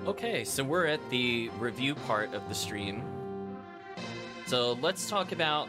Okay, so we're at the review part of the stream. So let's talk about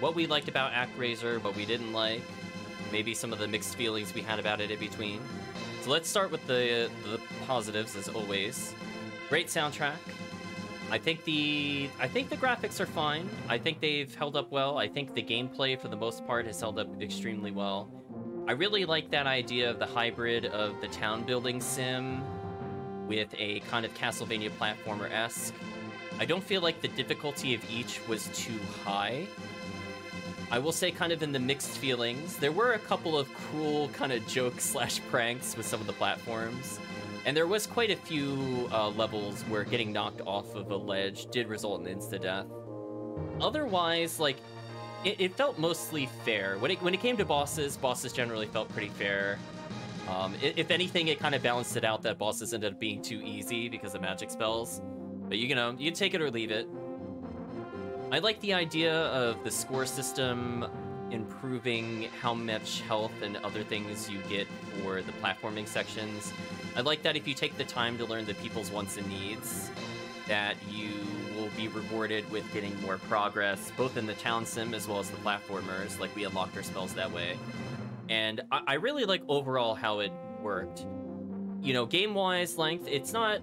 what we liked about ActRaiser, what we didn't like, maybe some of the mixed feelings we had about it in between. So let's start with the positives, as always. Great soundtrack. I think the graphics are fine. I think they've held up well. I think the gameplay, for the most part, has held up extremely well. I really like that idea of the hybrid of the town building sim with a kind of Castlevania platformer-esque. I don't feel like the difficulty of each was too high. I will say, kind of in the mixed feelings, there were a couple of cruel kind of jokes / pranks with some of the platforms. And there was quite a few levels where getting knocked off of a ledge did result in insta-death. Otherwise, like, it felt mostly fair. When it came to bosses generally felt pretty fair. If anything, it kind of balanced it out that bosses ended up being too easy because of magic spells. But you know, you take it or leave it. I like the idea of the score system improving how much health and other things you get for the platforming sections. I like that if you take the time to learn the people's wants and needs, that you will be rewarded with getting more progress, both in the town sim as well as the platformers. Like, we unlocked our spells that way. And I really like overall how it worked. You know, game-wise length, it's not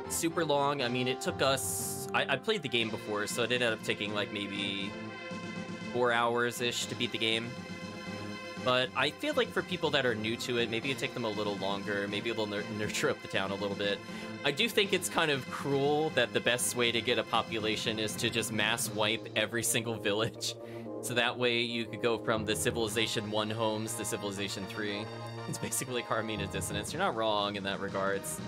super long. I mean, it took us... I played the game before, so it ended up taking, like, maybe 4 hours-ish to beat the game. But I feel like for people that are new to it, maybe it'd take them a little longer, maybe they'll nurture up the town a little bit. I do think it's kind of cruel that the best way to get a population is to just mass wipe every single village. So that way you could go from the Civilization 1 homes to Civilization 3. It's basically Carmina Dissonance. You're not wrong in that regards.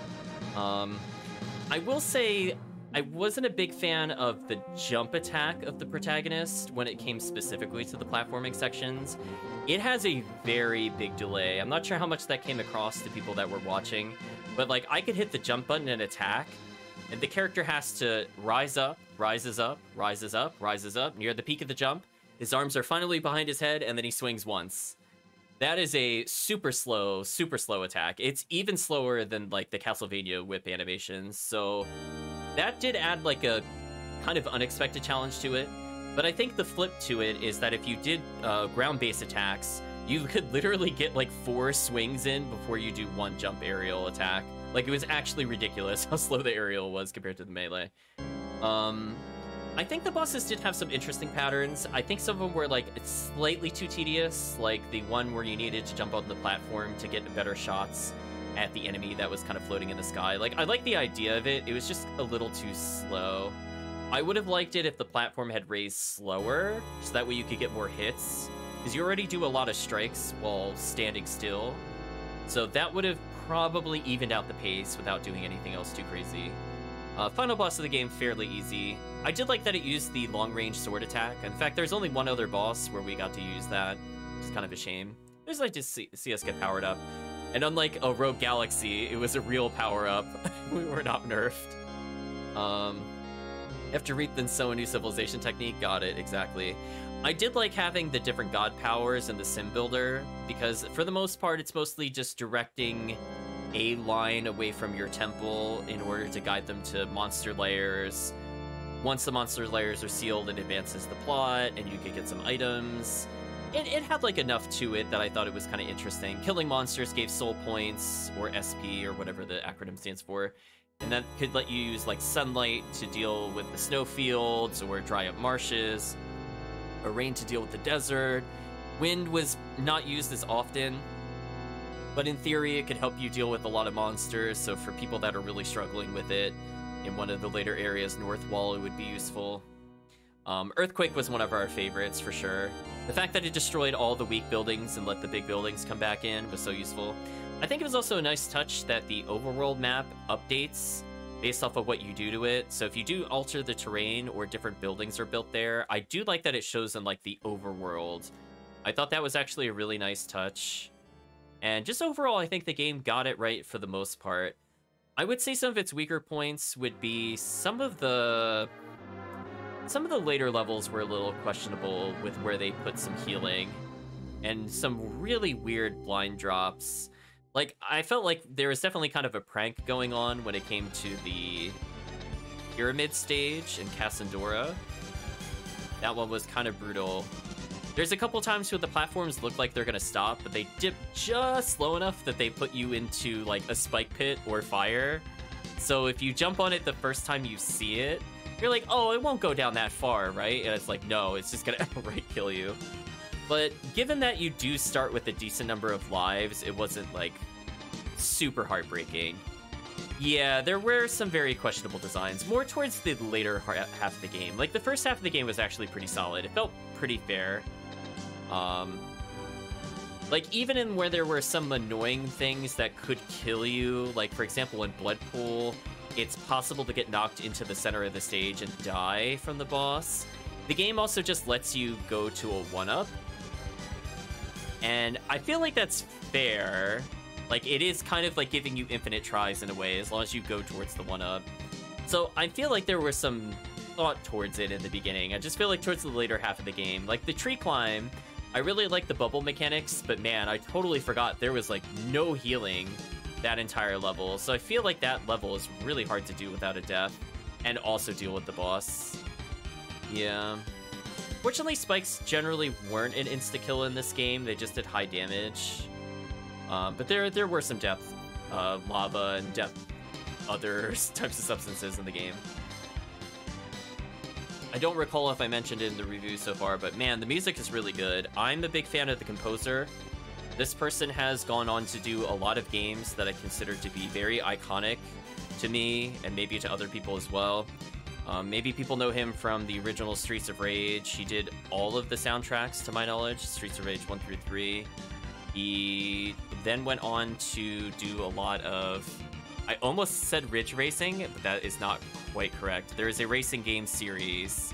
I will say, I wasn't a big fan of the jump attack of the protagonist when it came specifically to the platforming sections. It has a very big delay. I'm not sure how much that came across to people that were watching, but like, I could hit the jump button and attack, and the character has to rise up, rises up, rises up, rises up, near the peak of the jump. His arms are finally behind his head, and then he swings once. That is a super slow attack. It's even slower than, like, the Castlevania whip animations, so that did add, like, a kind of unexpected challenge to it. But I think the flip to it is that if you did ground-based attacks, you could literally get, like, 4 swings in before you do 1 jump aerial attack. Like, it was actually ridiculous how slow the aerial was compared to the melee. I think the bosses did have some interesting patterns. I think some of them were, like, slightly too tedious, like the one where you needed to jump on the platform to get better shots at the enemy that was kind of floating in the sky. Like, I like the idea of it. It was just a little too slow. I would have liked it if the platform had raised slower, so that way you could get more hits, because you already do a lot of strikes while standing still. So that would have probably evened out the pace without doing anything else too crazy. Final boss of the game, fairly easy. I did like that it used the long-range sword attack. In fact, there's only one other boss where we got to use that, which is kind of a shame. I just like to see us get powered up. And unlike a Rogue Galaxy, it was a real power-up. We were not nerfed. After reap then sow a new civilization technique. Got it, exactly. I did like having the different god powers in the sim builder, because for the most part, it's mostly just directing a line away from your temple in order to guide them to monster layers. Once the monster layers are sealed, it advances the plot, and you could get some items. It had, like, enough to it that I thought it was kind of interesting. Killing monsters gave soul points, or SP, or whatever the acronym stands for. And that could let you use, like, sunlight to deal with the snowfields, or dry up marshes, or rain to deal with the desert. Wind was not used as often, but in theory, it could help you deal with a lot of monsters, so for people that are really struggling with it, in one of the later areas, North Wall, it would be useful. Earthquake was one of our favorites, for sure. The fact that it destroyed all the weak buildings and let the big buildings come back in was so useful. I think it was also a nice touch that the overworld map updates based off of what you do to it. So if you do alter the terrain or different buildings are built there, I do like that it shows in, like, the overworld. I thought that was actually a really nice touch. And just overall, I think the game got it right for the most part. I would say some of its weaker points would be some of the later levels were a little questionable with where they put some healing, and some really weird blind drops. Like, I felt like there was definitely kind of a prank going on when it came to the pyramid stage in Cassandora. That one was kind of brutal. There's a couple times where the platforms look like they're gonna stop, but they dip just slow enough that they put you into, like, a spike pit or fire. So if you jump on it the first time you see it, you're like, oh, it won't go down that far, right? And it's like, no, it's just gonna outright kill you. But given that you do start with a decent number of lives, it wasn't, like, super heartbreaking. Yeah, there were some very questionable designs, more towards the later half of the game. Like, the first half of the game was actually pretty solid. It felt pretty fair. Like, even in where there were some annoying things that could kill you, like, for example, in Bloodpool, it's possible to get knocked into the center of the stage and die from the boss. The game also just lets you go to a 1-up. And I feel like that's fair. Like, it is kind of like giving you infinite tries in a way, as long as you go towards the 1-up. So I feel like there was some thought towards it in the beginning. I just feel like towards the later half of the game, like the tree climb, I really like the bubble mechanics, but man, I totally forgot there was like no healing that entire level. So I feel like that level is really hard to do without a death and also deal with the boss. Yeah. Fortunately, spikes generally weren't an insta-kill in this game. They just did high damage. But there were some depth, lava and depth, other types of substances in the game. I don't recall if I mentioned it in the review so far, but man, the music is really good. I'm a big fan of the composer. This person has gone on to do a lot of games that I consider to be very iconic to me, and maybe to other people as well. Maybe people know him from the original Streets of Rage. He did all of the soundtracks, to my knowledge, Streets of Rage 1 through 3. He then went on to do a lot of... I almost said Ridge Racing, but that is not quite correct. There is a racing game series.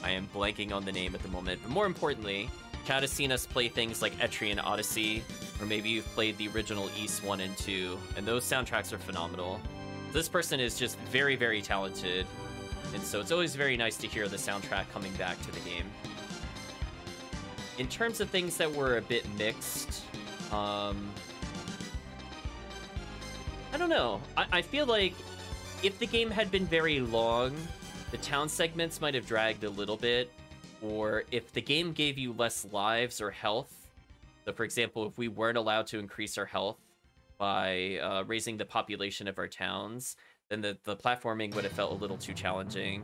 I am blanking on the name at the moment. But more importantly, Chad has seen us play things like Etrian Odyssey, or maybe you've played the original Ys 1 and 2, and those soundtracks are phenomenal. This person is just very, very talented, and so it's always very nice to hear the soundtrack coming back to the game. In terms of things that were a bit mixed, I don't know. I feel like if the game had been very long, the town segments might have dragged a little bit, or if the game gave you less lives or health. So for example, if we weren't allowed to increase our health by raising the population of our towns, then the platforming would have felt a little too challenging.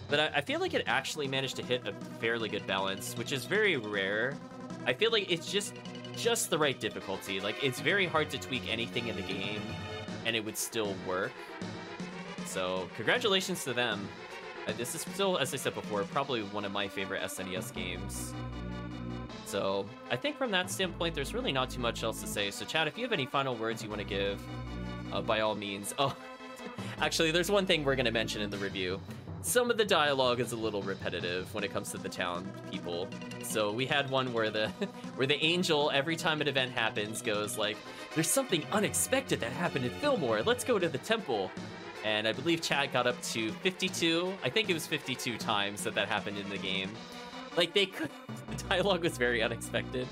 But I feel like it actually managed to hit a fairly good balance, which is very rare. I feel like it's just the right difficulty. Like, it's very hard to tweak anything in the game, and it would still work. So, congratulations to them. This is still, as I said before, probably one of my favorite SNES games. So, I think from that standpoint, there's really not too much else to say. So, Chad, if you have any final words you want to give, by all means. Oh, actually, there's one thing we're going to mention in the review. Some of the dialogue is a little repetitive when it comes to the town people. So we had one where the angel, every time an event happens, goes like, "There's something unexpected that happened in Fillmore. Let's go to the temple." And I believe Chad got up to 52. I think it was 52 times that happened in the game. Like, the dialogue was very unexpected.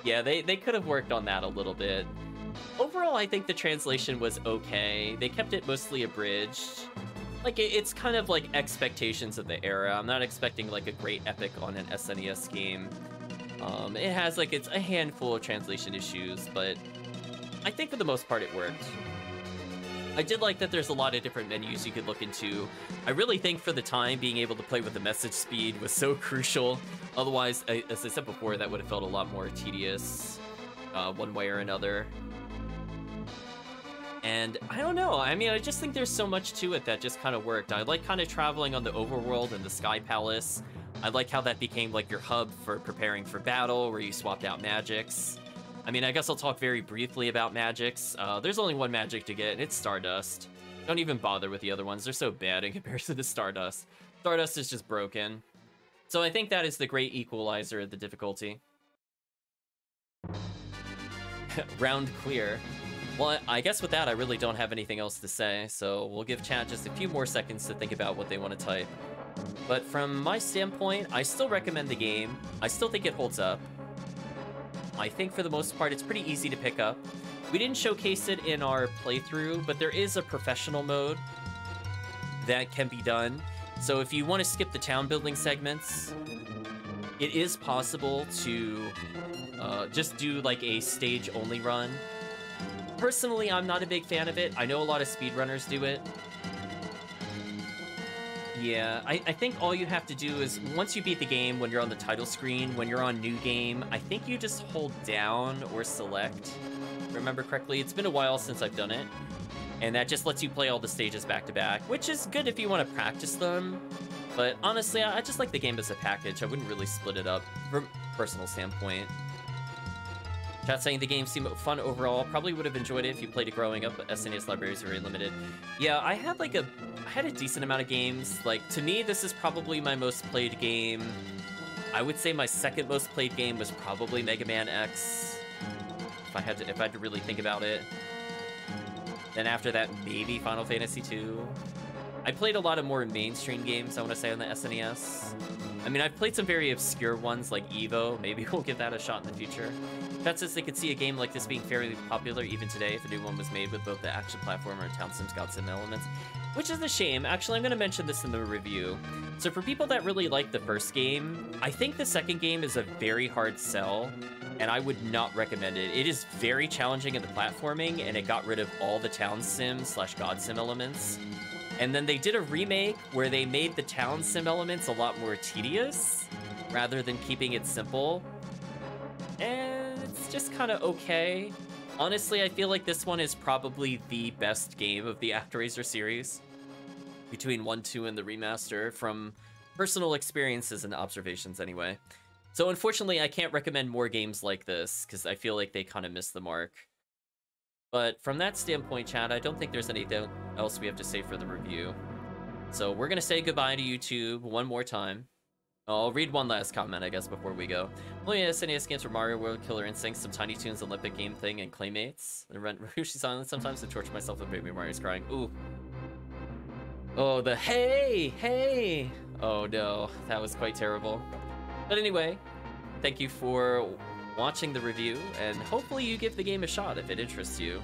Yeah, they could have worked on that a little bit. Overall, I think the translation was okay. They kept it mostly abridged. Like, it's kind of like expectations of the era. I'm not expecting like a great epic on an SNES game. It has like it's a handful of translation issues, but I think for the most part it worked. I did like that there's a lot of different menus you could look into. I really think for the time, being able to play with the message speed was so crucial. Otherwise, as I said before, that would have felt a lot more tedious one way or another. And I don't know, I mean, I just think there's so much to it that just kind of worked. I like kind of traveling on the overworld and the Sky Palace. I like how that became like your hub for preparing for battle, where you swapped out magics. I mean, I guess I'll talk very briefly about magics. There's only one magic to get, and it's Stardust. Don't even bother with the other ones. They're so bad in comparison to Stardust. Stardust is just broken. So I think that is the great equalizer of the difficulty. Round clear. Well, I guess with that, I really don't have anything else to say, so we'll give chat just a few more seconds to think about what they want to type. But from my standpoint, I still recommend the game. I still think it holds up. I think for the most part, it's pretty easy to pick up. We didn't showcase it in our playthrough, but there is a professional mode that can be done. So if you want to skip the town building segments, it is possible to just do like a stage only run. Personally, I'm not a big fan of it. I know a lot of speedrunners do it. Yeah, I think all you have to do is, once you beat the game, when you're on the title screen, when you're on new game, I think you just hold down or select. If I remember correctly, it's been a while since I've done it. And that just lets you play all the stages back to back, which is good if you want to practice them. But honestly, I just like the game as a package. I wouldn't really split it up from a personal standpoint. Chat saying the game seemed fun overall. Probably would have enjoyed it if you played it growing up, but SNES library is very limited. Yeah, I had a decent amount of games. Like, to me, this is probably my most played game. I would say my second most played game was probably Mega Man X. If I had to really think about it. Then after that, maybe Final Fantasy II. I played a lot of more mainstream games, I want to say, on the SNES. I mean, I've played some very obscure ones like Evo. Maybe we'll give that a shot in the future. That says they could see a game like this being fairly popular even today if a new one was made with both the action platformer and town sims god sim elements. Which is a shame. Actually, I'm going to mention this in the review. So for people that really like the first game, I think the second game is a very hard sell, and I would not recommend it. It is very challenging in the platforming, and it got rid of all the town sim / god sim elements. And then they did a remake where they made the town sim elements a lot more tedious, rather than keeping it simple. And it's just kind of okay. Honestly, I feel like this one is probably the best game of the ActRaiser series. Between 1, 2, and the remaster, from personal experiences and observations anyway. So unfortunately, I can't recommend more games like this, because I feel like they kind of missed the mark. But from that standpoint, chat, I don't think there's anything else we have to say for the review. So we're going to say goodbye to YouTube one more time. I'll read one last comment, I guess, before we go. Oh yeah, SNES games for Mario World, Killer Instinct, some Tiny Toons, Olympic Game Thing, and Claymates. And rent Ryushi's Island sometimes to torture myself with Baby Mario's crying. Ooh. Oh, the hey! Oh no, that was quite terrible. But anyway, thank you for watching the review, and hopefully you give the game a shot if it interests you.